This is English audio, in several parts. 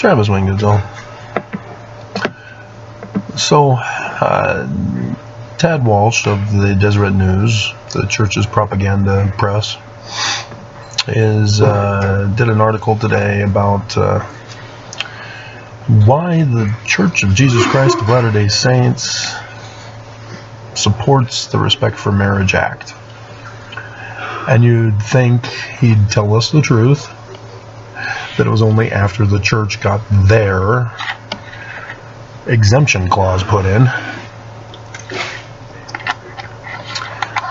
Travis Wingenzel. So, Tad Walsh of the Deseret News, the church's propaganda press, did an article today about why the Church of Jesus Christ of Latter-day Saints supports the Respect for Marriage Act. And you'd think he'd tell us the truth, that it was only after the church got their exemption clause put in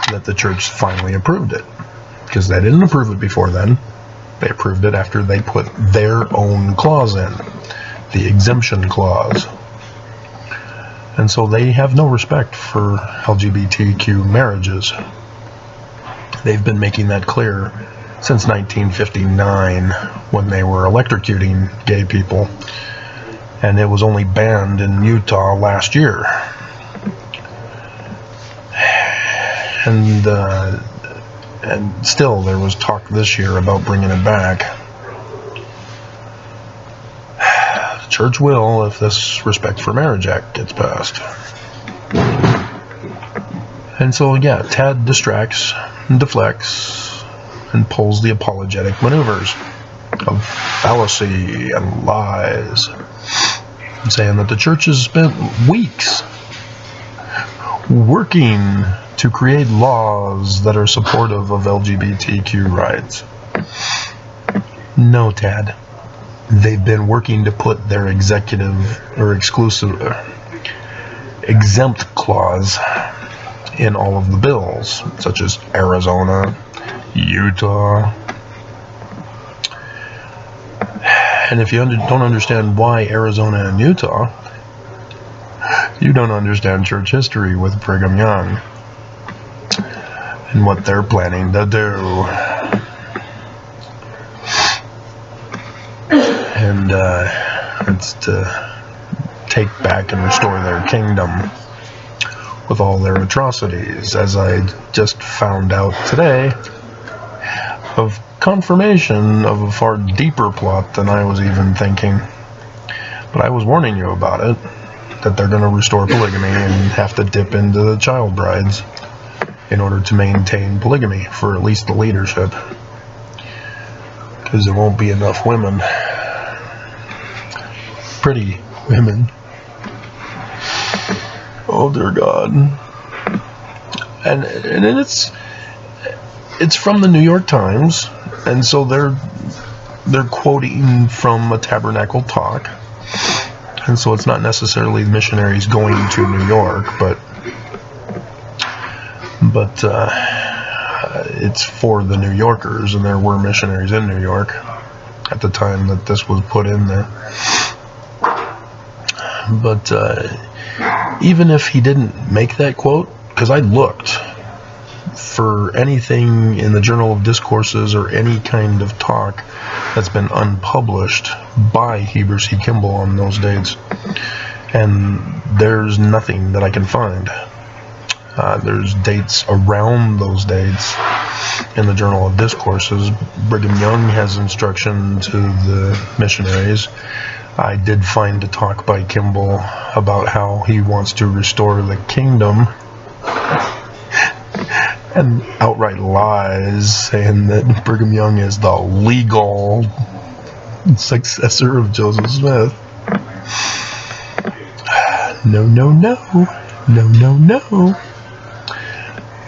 that the church finally approved it. Because they didn't approve it before then. They approved it after they put their own clause in, the exemption clause. And so they have no respect for LGBTQ marriages. They've been making that clear since 1959 when they were electrocuting gay people. And it was only banned in Utah last year. And still there was talk this year about bringing it back. The church will if this Respect for Marriage Act gets passed. And so, yeah, Tad distracts and deflects and pulls the apologetic maneuvers of fallacy and lies, saying that the church has spent weeks working to create laws that are supportive of LGBTQ rights. No, Tad. They've been working to put their executive or exclusive exempt clause in all of the bills, such as Arizona, Utah. And if you don't understand why Arizona and Utah, you don't understand church history with Brigham Young and what they're planning to do. And it's to take back and restore their kingdom with all their atrocities, as I just found out today of confirmation of a far deeper plot than I was even thinking. But I was warning you about it, that they're going to restore polygamy and have to dip into the child brides in order to maintain polygamy for at least the leadership, because there won't be enough women, pretty women. Oh dear God. And it's from the New York Times, and so they're quoting from a Tabernacle Talk, and so it's not necessarily missionaries going to New York, but it's for the New Yorkers, and there were missionaries in New York at the time that this was put in there. But even if he didn't make that quote, because I looked for anything in the Journal of Discourses or any kind of talk that's been unpublished by Heber C. Kimball on those dates, and there's nothing that I can find. There's dates around those dates in the Journal of Discourses. Brigham Young has instruction to the missionaries. I did find a talk by Kimball about how he wants to restore the kingdom, and outright lies, saying that Brigham Young is the legal successor of Joseph Smith. No, no, no. No, no, no.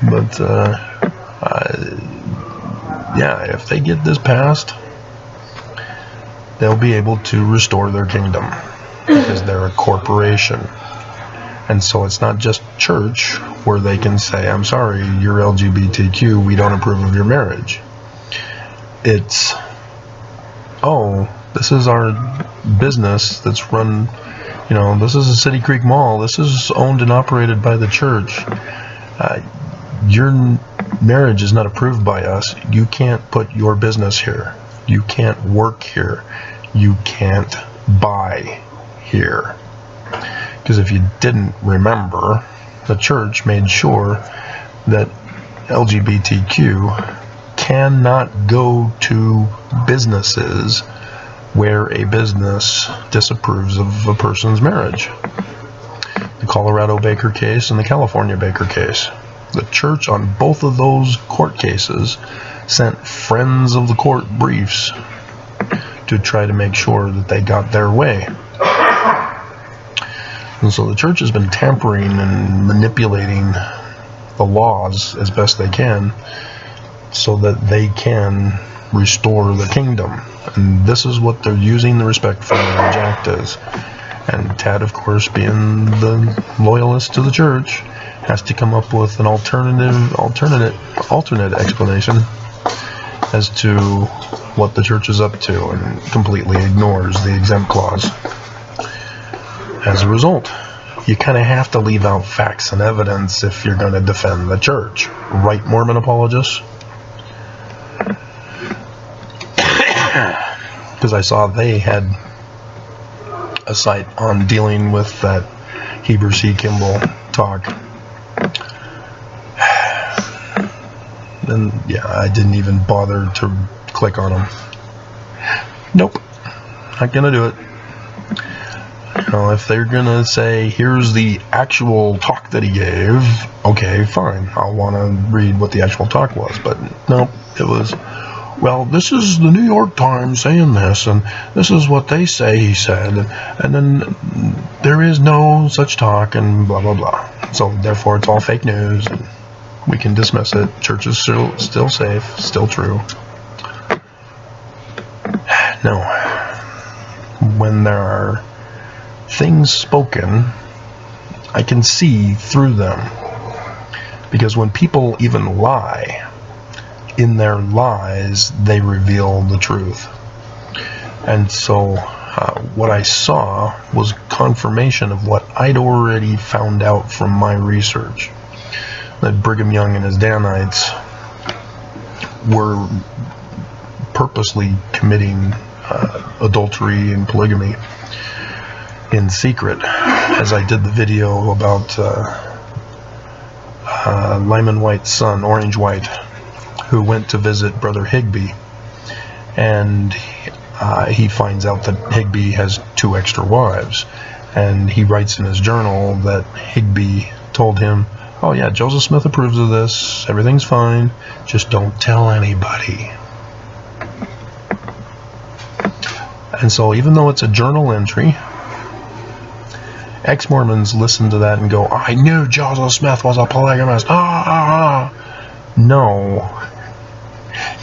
But, yeah, if they get this passed, they'll be able to restore their kingdom, because they're a corporation. And so it's not just church where they can say, I'm sorry, you're LGBTQ, we don't approve of your marriage. It's, oh, this is our business that's run, this is a City Creek Mall, this is owned and operated by the church. Your marriage is not approved by us. You can't put your business here. You can't work here. You can't buy here. Because if you didn't remember, the church made sure that LGBTQ cannot go to businesses where a business disapproves of a person's marriage. The Colorado Baker case and the California Baker case. The church on both of those court cases sent friends of the court briefs to try to make sure that they got their way. And so the church has been tampering and manipulating the laws as best they can so that they can restore the kingdom. And this is what they're using the Respect for Marriage Act as. And Tad, of course, being the loyalist to the church, has to come up with an alternate explanation as to what the church is up to, and completely ignores the exempt clause. As a result, you kind of have to leave out facts and evidence if you're going to defend the church. Right, Mormon apologists? Because I saw they had a site on dealing with that Heber C. Kimball talk. And yeah, I didn't even bother to click on them. Nope, not gonna do it. You know, if they're gonna say, here's the actual talk that he gave, okay, fine, I'll want to read what the actual talk was. But nope, it was, well, this is the New York Times saying this, and this is what they say he said, and then there is no such talk, and blah blah blah. So therefore it's all fake news, and we can dismiss it. Church is still safe, still true. No. When there are things spoken, I can see through them. Because when people even lie, in their lies, they reveal the truth. And so what I saw was confirmation of what I'd already found out from my research. That Brigham Young and his Danites were purposely committing adultery and polygamy in secret, as I did the video about Lyman White's son, Orange White, who went to visit Brother Higbee, and he finds out that Higbee has 2 extra wives, and he writes in his journal that Higbee told him, oh yeah, Joseph Smith approves of this, everything's fine, just don't tell anybody. And so even though it's a journal entry, ex-Mormons listen to that and go, I knew Joseph Smith was a polygamist. No,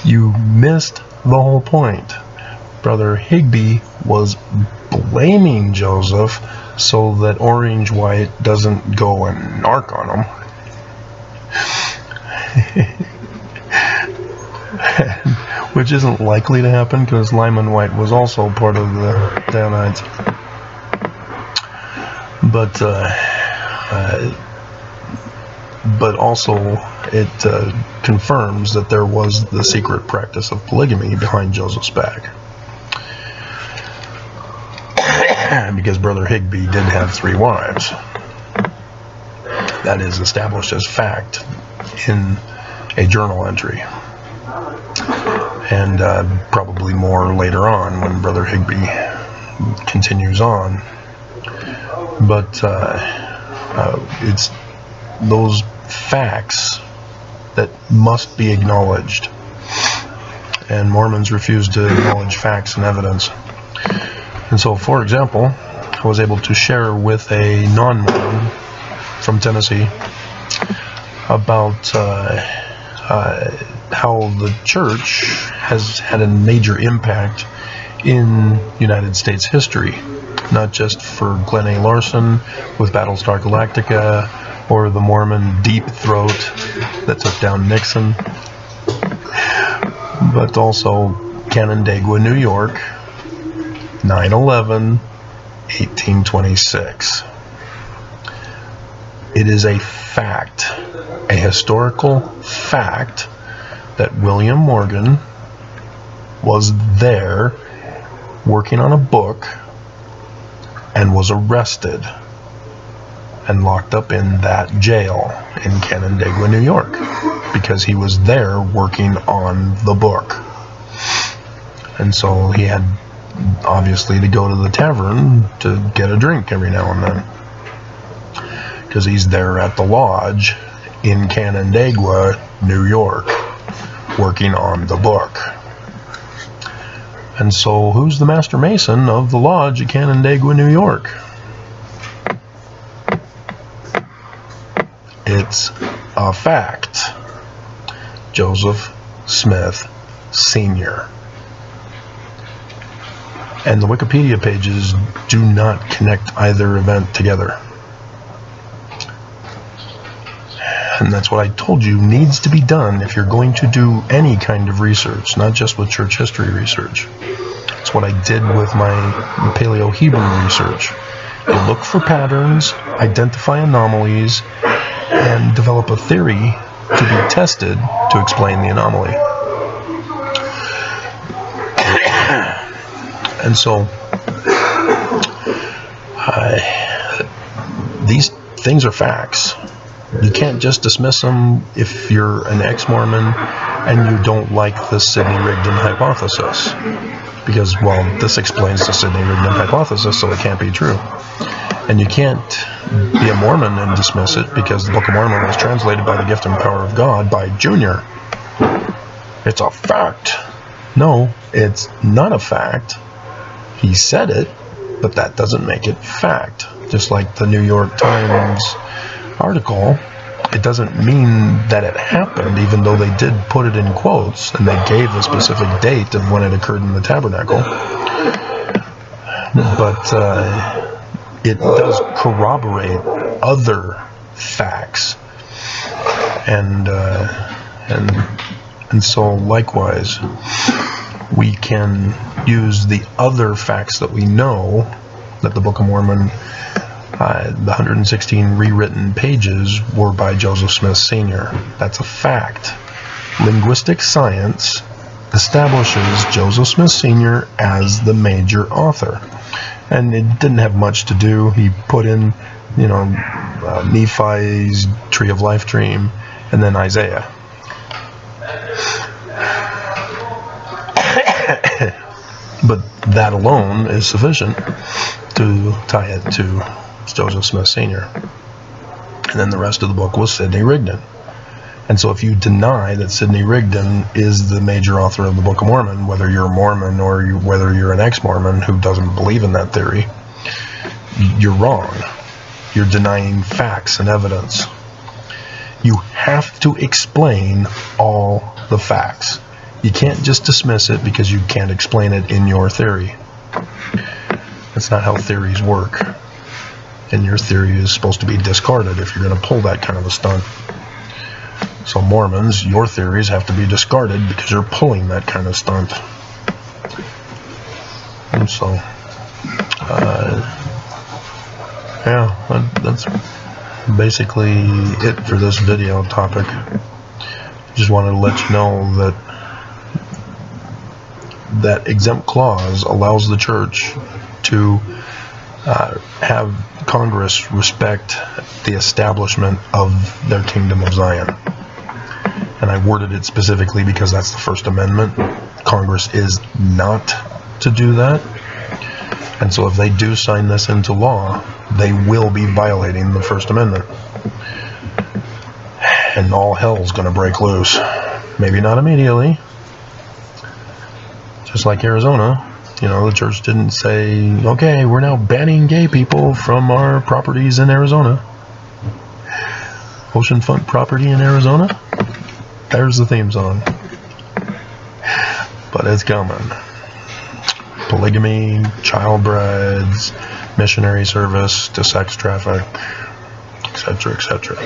you missed the whole point. Brother Higbee was blaming Joseph so that Orange White doesn't go and narc on him. Which isn't likely to happen because Lyman White was also part of the Danites. But also it confirms that there was the secret practice of polygamy behind Joseph's back. Because Brother Higbee did have 3 wives. That is established as fact in a journal entry. And probably more later on when Brother Higbee continues on. But it's those facts that must be acknowledged. And Mormons refuse to acknowledge facts and evidence. And so, for example, I was able to share with a non-Mormon from Tennessee about how the church has had a major impact in United States history. Not just for Glenn A. Larson with Battlestar Galactica, or the Mormon Deep Throat that took down Nixon, but also Canandaigua, New York, 9/11, 1826. It is a fact, a historical fact, that William Morgan was there working on a book and was arrested and locked up in that jail in Canandaigua, New York, because he was there working on the book. And so he had obviously to go to the tavern to get a drink every now and then, because he's there at the lodge in Canandaigua, New York, working on the book. And so who's the master mason of the lodge at Canandaigua, New York? It's a fact. Joseph Smith Sr. And the Wikipedia pages do not connect either event together. And that's what I told you needs to be done if you're going to do any kind of research, not just with church history research. It's what I did with my Paleo-Hebrew research. You look for patterns, identify anomalies, and develop a theory to be tested to explain the anomaly. And so, these things are facts. You can't just dismiss them if you're an ex-Mormon and you don't like the Sidney-Rigdon hypothesis. Because, well, this explains the Sidney-Rigdon hypothesis, so it can't be true. And you can't be a Mormon and dismiss it because the Book of Mormon was translated by the gift and power of God by Junior. It's a fact. No, it's not a fact. He said it, but that doesn't make it fact. Just like the New York Times article, it doesn't mean that it happened, even though they did put it in quotes, and they gave a specific date of when it occurred in the tabernacle. But it does corroborate other facts, and so likewise, we can use the other facts that we know that the Book of Mormon, the 116 rewritten pages were by Joseph Smith Sr. That's a fact. Linguistic science establishes Joseph Smith Sr. as the major author. And it didn't have much to do. He put in, Nephi's Tree of Life dream, and then Isaiah. But that alone is sufficient to tie it to Joseph Smith Sr. And then the rest of the book was Sidney-Rigdon. And so if you deny that Sidney-Rigdon is the major author of the Book of Mormon, whether you're a Mormon or whether you're an ex-Mormon who doesn't believe in that theory, you're wrong. You're denying facts and evidence. You have to explain all the facts. You can't just dismiss it because you can't explain it in your theory. That's not how theories work. And your theory is supposed to be discarded if you're going to pull that kind of a stunt. So Mormons, your theories have to be discarded because you're pulling that kind of stunt. And so, that's basically it for this video topic. Just wanted to let you know that that exempt clause allows the church to have Congress respect the establishment of their Kingdom of Zion. And I worded it specifically because that's the First Amendment. Congress is not to do that. And so if they do sign this into law, they will be violating the First Amendment. And all hell's going to break loose. Maybe not immediately. Just like Arizona, the church didn't say, okay, we're now banning gay people from our properties in Arizona. Oceanfront property in Arizona? There's the theme song. But it's coming. Polygamy, child brides, missionary service to sex traffic, etc., etc.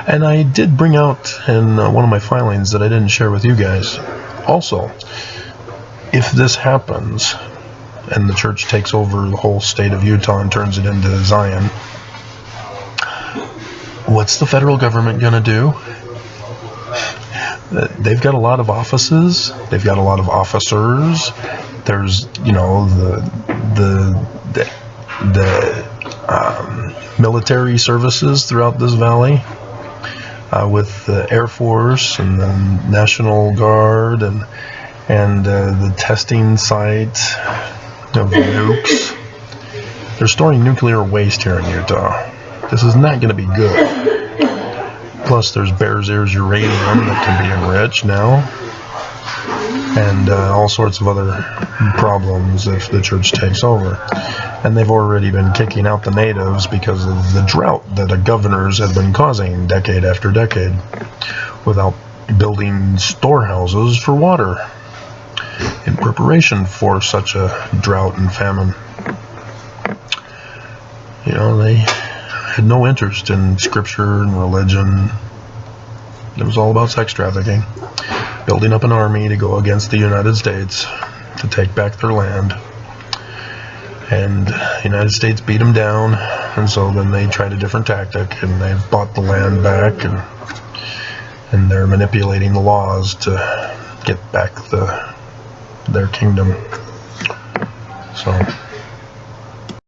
And I did bring out in one of my filings that I didn't share with you guys. Also, if this happens and the church takes over the whole state of Utah and turns it into Zion, what's the federal government going to do? They've got a lot of offices. They've got a lot of officers. There's, the military services throughout this valley, with the Air Force and the National Guard and the testing site. of nukes. They're storing nuclear waste here in Utah. This is not going to be good. Plus, there's Bears Ears uranium that can be enriched now. And all sorts of other problems if the church takes over. And they've already been kicking out the natives because of the drought that the governors have been causing decade after decade without building storehouses for water in preparation for such a drought and famine. You know, they had no interest in scripture and religion. It was all about sex trafficking, building up an army to go against the United States to take back their land. And the United States beat them down, and so then they tried a different tactic, and they've bought the land back, and they're manipulating the laws to get back their kingdom. So